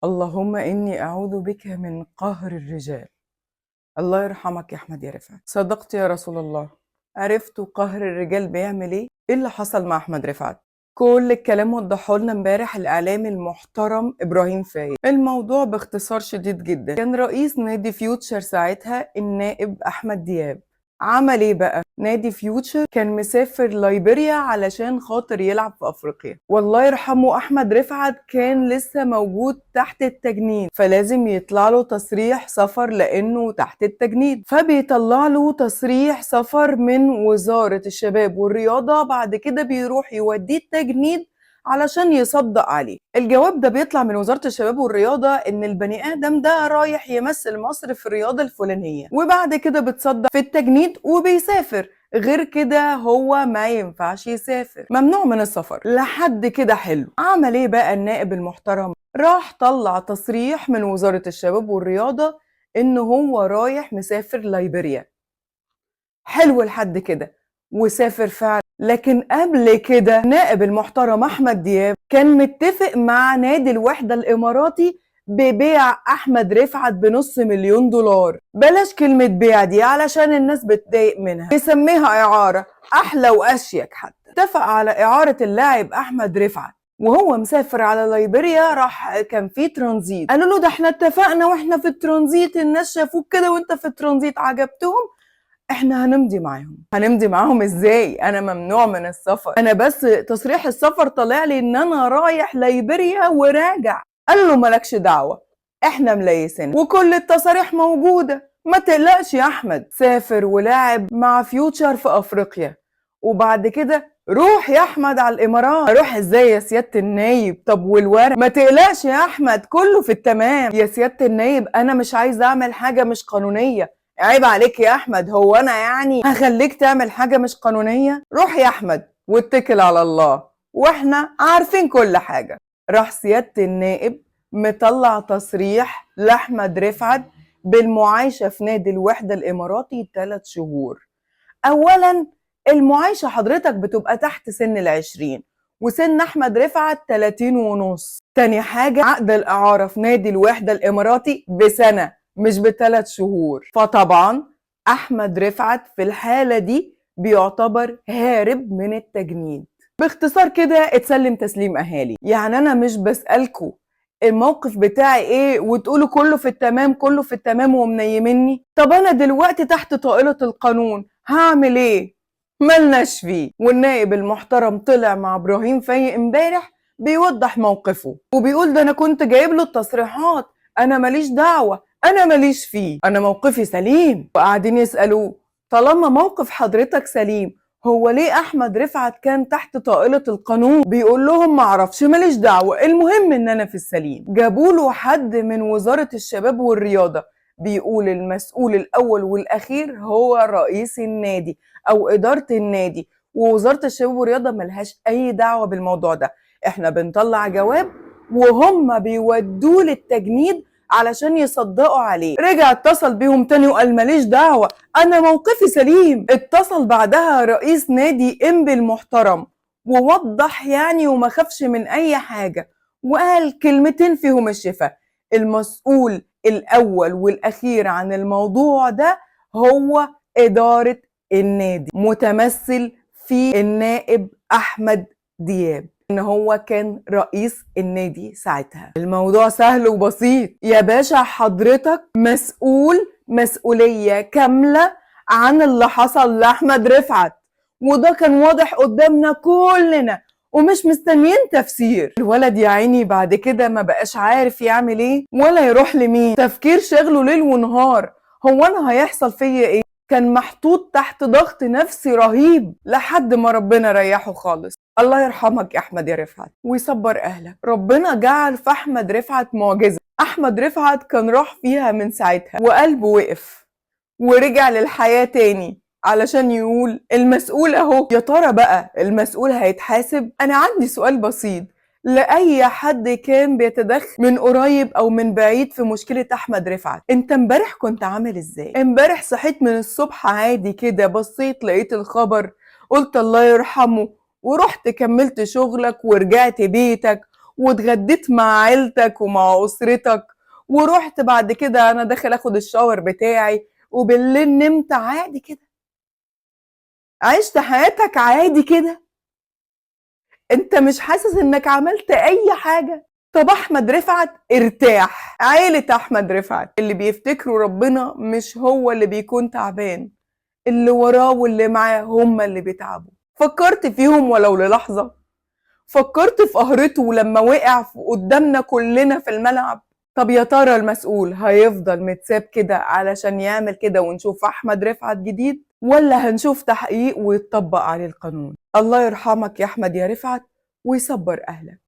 اللهم إني أعوذ بك من قهر الرجال. الله يرحمك يا أحمد يا رفعت، صدقت يا رسول الله. عرفتوا قهر الرجال بيعمل إيه؟ إيه اللي حصل مع أحمد رفعت؟ كل الكلام وضحه لنا امبارح الإعلامي المحترم إبراهيم فايق. الموضوع باختصار شديد جدا، كان رئيس نادي فيوتشر ساعتها النائب أحمد دياب. عمل ايه بقى؟ نادي فيوتشر كان مسافر ليبيريا علشان خاطر يلعب في افريقيا، والله يرحمه احمد رفعت كان لسه موجود تحت التجنيد، فلازم يطلع له تصريح سفر لانه تحت التجنيد، فبيطلع له تصريح سفر من وزارة الشباب والرياضة، بعد كده بيروح يوديه التجنيد علشان يصدق عليه. الجواب ده بيطلع من وزارة الشباب والرياضة ان البني ادم ده رايح يمثل مصر في الرياضة الفلانية، وبعد كده بتصدق في التجنيد وبيسافر. غير كده هو ما ينفعش يسافر، ممنوع من السفر. لحد كده حلو. عمل ايه بقى النائب المحترم؟ راح طلع تصريح من وزارة الشباب والرياضة ان هو رايح مسافر ليبيريا. حلو لحد كده، وسافر فعلا. لكن قبل كده نائب المحترم احمد دياب كان متفق مع نادي الوحدة الاماراتي ببيع احمد رفعت $500,000. بلاش كلمة بيع دي علشان الناس بتضايق منها، يسميها اعارة احلى واشيك. حتى اتفق على اعارة اللاعب احمد رفعت وهو مسافر على ليبيريا. راح كان في ترانزيت، قالوا له ده احنا اتفقنا واحنا في الترانزيت، الناس شافوك كده وانت في الترانزيت عجبتهم، احنا هنمضي معاهم. هنمضي معاهم ازاي؟ انا ممنوع من السفر، انا بس تصريح السفر طالع لي ان انا رايح ليبيريا وراجع. قال له مالكش دعوة، احنا مليسين وكل التصاريح موجودة، ما تقلقش يا احمد. سافر ولاعب مع فيوتشر في افريقيا، وبعد كده روح يا احمد على الامارات. اروح ازاي يا سيادة النايب؟ طب والورق؟ ما تقلقش يا احمد كله في التمام. يا سيادة النايب انا مش عايز اعمل حاجة مش قانونية. عيب عليك يا احمد، هو انا يعني هخليك تعمل حاجة مش قانونية؟ روح يا احمد واتكل على الله، واحنا عارفين كل حاجة. راح سيادة النائب مطلع تصريح لاحمد رفعت بالمعايشة في نادي الوحدة الاماراتي 3 شهور. اولا المعايشة حضرتك بتبقى تحت سن 20، وسن احمد رفعت 30 ونص. تاني حاجة عقد الاعارة في نادي الوحدة الاماراتي بسنة مش ب3 شهور، فطبعا احمد رفعت في الحالة دي بيعتبر هارب من التجنيد. باختصار كده اتسلم تسليم اهالي. يعني انا مش بسألكوا الموقف بتاعي ايه وتقولوا كله في التمام كله في التمام ومنيمني. طب انا دلوقتي تحت طائلة القانون هعمل ايه؟ ملناش فيه. والنائب المحترم طلع مع ابراهيم فايق امبارح بيوضح موقفه وبيقول ده انا كنت جايب له التصريحات، انا ماليش دعوة، انا ماليش فيه، انا موقفي سليم. وقاعدين يسألوه طالما موقف حضرتك سليم هو ليه احمد رفعت كان تحت طائلة القانون؟ بيقول لهم معرفش ماليش دعوة، المهم ان انا في السليم. جابوا له حد من وزارة الشباب والرياضة بيقول المسؤول الاول والاخير هو رئيس النادي او ادارة النادي، ووزارة الشباب والرياضة ملهاش اي دعوة بالموضوع ده. احنا بنطلع جواب وهم بيودوه للتجنيد علشان يصدقوا عليه. رجع اتصل بيهم تاني وقال ماليش دعوة، انا موقفي سليم. اتصل بعدها رئيس نادي انبي المحترم ووضح يعني وما خافش من اي حاجة، وقال كلمتين فيهم الشفاء. المسؤول الاول والاخير عن الموضوع ده هو ادارة النادي، متمثل في النائب احمد دياب، ان هو كان رئيس النادي ساعتها. الموضوع سهل وبسيط يا باشا، حضرتك مسؤول مسؤولية كاملة عن اللي حصل لأحمد رفعت، وده كان واضح قدامنا كلنا ومش مستنيين تفسير. الولد يا عيني بعد كده ما بقاش عارف يعمل ايه ولا يروح لمين، تفكير شغله ليل ونهار، هو انا هيحصل فيا ايه؟ كان محطوط تحت ضغط نفسي رهيب لحد ما ربنا ريحه خالص. الله يرحمك يا احمد يا رفعت ويصبر اهلك. ربنا جعل في احمد رفعت معجزة. احمد رفعت كان راح فيها من ساعتها وقلبه وقف ورجع للحياة تاني علشان يقول المسؤول اهو. يا ترى بقى المسؤول هيتحاسب؟ انا عندي سؤال بسيط لأي حد كان بيتدخل من قريب او من بعيد في مشكلة احمد رفعت، انت امبارح كنت عامل ازاي؟ امبارح صحيت من الصبح عادي كده، بصيت لقيت الخبر قلت الله يرحمه ورحت كملت شغلك ورجعت بيتك واتغديت مع عيلتك ومع أسرتك، ورحت بعد كده أنا داخل أخد الشاور بتاعي، وبالليل نمت عادي كده، عشت حياتك عادي كده، أنت مش حاسس إنك عملت أي حاجة. طب أحمد رفعت ارتاح، عيلة أحمد رفعت اللي بيفتكروا ربنا مش هو اللي بيكون تعبان، اللي وراه واللي معاه هم اللي بيتعبوا. فكرت فيهم ولو للحظة؟ فكرت في قهرته لما وقع قدامنا كلنا في الملعب؟ طب يا ترى المسؤول هيفضل متساب كده علشان يعمل كده ونشوف أحمد رفعت جديد، ولا هنشوف تحقيق ويتطبق عليه القانون؟ الله يرحمك يا أحمد يا رفعت ويصبر أهلك.